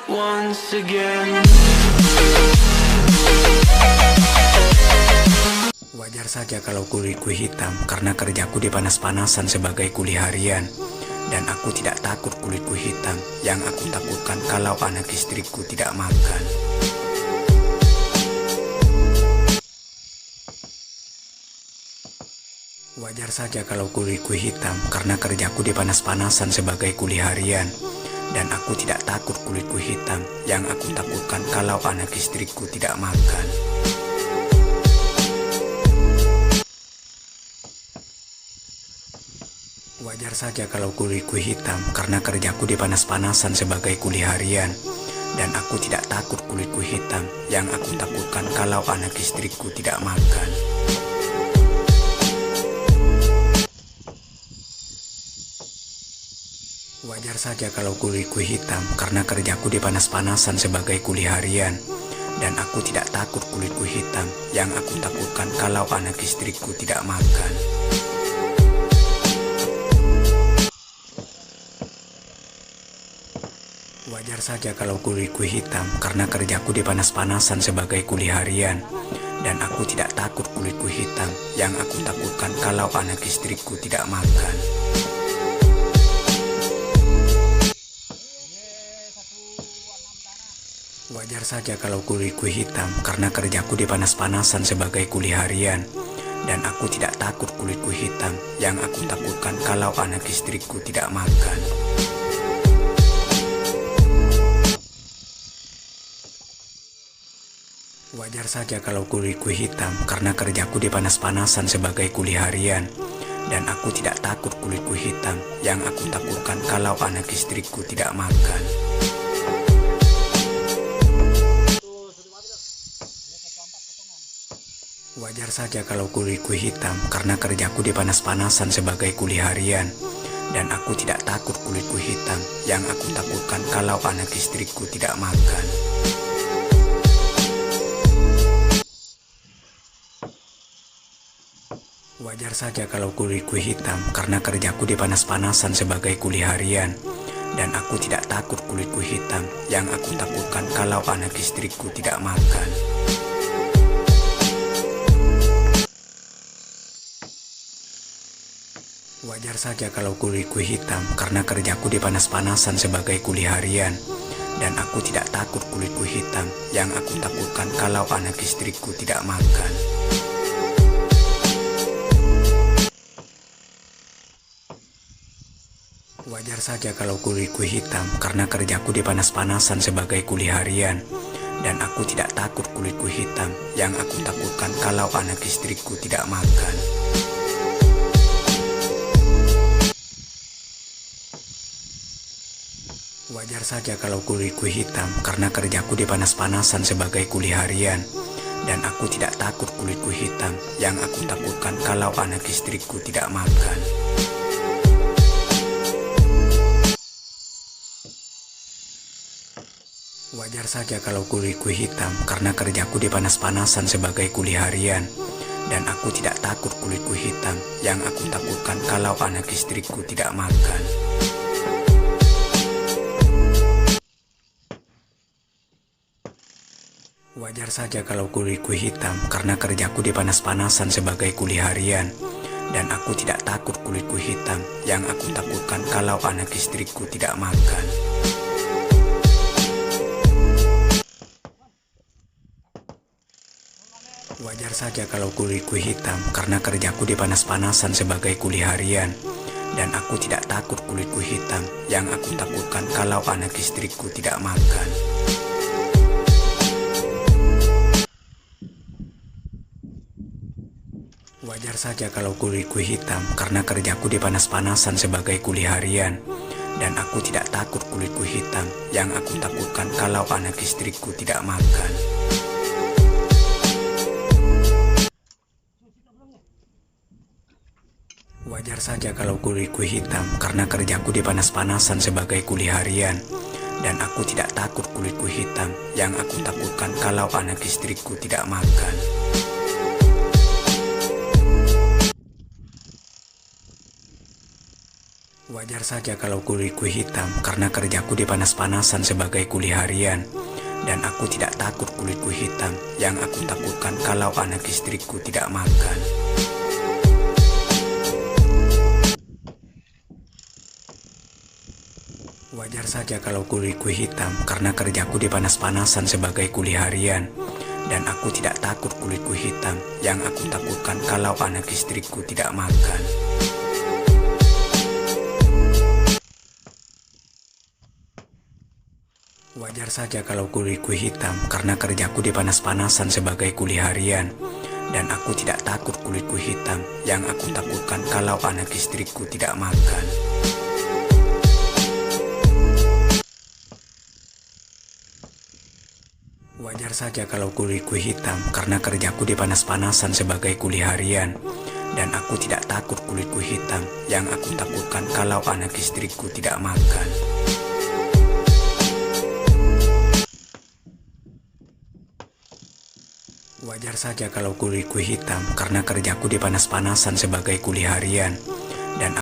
Once again. Wajar saja kalau kulitku hitam karena kerjaku dipanas-panasan sebagai kuli harian. Dan aku tidak takut kulitku hitam, yang aku takutkan kalau anak istriku tidak makan. Wajar saja kalau kulitku hitam karena kerjaku dipanas-panasan sebagai kuli harian. Dan aku tidak takut kulitku hitam, yang aku takutkan kalau anak istriku tidak makan. Wajar saja kalau kulitku hitam karena kerjaku dipanas-panasan sebagai kuli harian. Dan aku tidak takut kulitku hitam, yang aku takutkan kalau anak istriku tidak makan. Wajar saja kalau kulitku hitam karena kerjaku dipanas-panasan sebagai kuli harian. Dan aku tidak takut kulitku hitam, yang aku takutkan kalau anak istriku tidak makan. Wajar saja kalau kulitku hitam karena kerjaku dipanas-panasan sebagai kuli harian. Dan aku tidak takut kulitku hitam, yang aku takutkan kalau anak istriku tidak makan. Wajar saja kalau kulitku hitam karena kerjaku dipanas-panasan sebagai kuli harian. Dan aku tidak takut kulitku hitam, yang aku takutkan kalau anak istriku tidak makan. Wajar saja kalau kulitku hitam karena kerjaku dipanas-panasan sebagai kuli harian. Dan aku tidak takut kulitku hitam, yang aku takutkan kalau anak istriku tidak makan. Wajar saja kalau kulitku hitam karena kerjaku dipanas-panasan sebagai kuli harian. Dan aku tidak takut kulitku hitam, yang aku takutkan kalau anak istriku tidak makan. Wajar saja kalau kulitku hitam karena kerjaku dipanas-panasan sebagai kuli harian. Dan aku tidak takut kulitku hitam, yang aku takutkan kalau anak istriku tidak makan. Wajar saja kalau kulitku hitam karena kerjaku dipanas-panasan sebagai kuli harian. Dan aku tidak takut kulitku hitam, yang aku takutkan kalau anak istriku tidak makan. Wajar saja kalau kulitku hitam karena kerjaku dipanas-panasan sebagai kuli harian. Dan aku tidak takut kulitku hitam, yang aku takutkan kalau anak istriku tidak makan. Wajar saja kalau kulitku hitam karena kerjaku dipanas-panasan sebagai kuli harian. Dan aku tidak takut kulitku hitam, yang aku takutkan kalau anak istriku tidak makan. Wajar saja kalau kulitku hitam karena kerjaku dipanas-panasan sebagai kuli harian. Dan aku tidak takut kulitku hitam, yang aku takutkan kalau anak istriku tidak makan. Wajar saja kalau kulitku hitam karena kerjaku dipanas-panasan sebagai kuli harian. Dan aku tidak takut kulitku hitam, yang aku takutkan kalau anak istriku tidak makan. Wajar saja kalau kulitku hitam karena kerjaku dipanas-panasan sebagai kuli harian. Dan aku tidak takut kulitku hitam, yang aku takutkan kalau anak istriku tidak makan. Wajar saja kalau kulitku hitam karena kerjaku dipanas-panasan sebagai kuli harian. Dan aku tidak takut kulitku hitam, yang aku takutkan kalau anak istriku tidak makan. Wajar saja kalau kulitku hitam karena kerjaku dipanas-panasan sebagai kuli harian. Dan aku tidak takut kulitku hitam, yang aku takutkan kalau anak istriku tidak makan. Wajar saja kalau kulitku hitam karena kerjaku dipanas-panasan sebagai kuli harian. Dan aku tidak takut kulitku hitam, yang aku takutkan kalau anak istriku tidak makan. Wajar saja kalau kulitku hitam karena kerjaku dipanas-panasan sebagai kuli harian. Dan aku tidak takut kulitku hitam, yang aku takutkan kalau anak istriku tidak makan. Wajar saja kalau kulitku hitam karena kerjaku dipanas-panasan sebagai kuli harian. Dan aku tidak takut kulitku hitam, yang aku takutkan kalau anak istriku tidak makan. Wajar saja kalau kulitku hitam karena kerjaku dipanas-panasan sebagai kuli harian. Dan aku tidak takut kulitku hitam, yang aku takutkan kalau anak istriku tidak makan. Wajar saja kalau kulitku hitam karena kerjaku dipanas-panasan sebagai kuli harian. Dan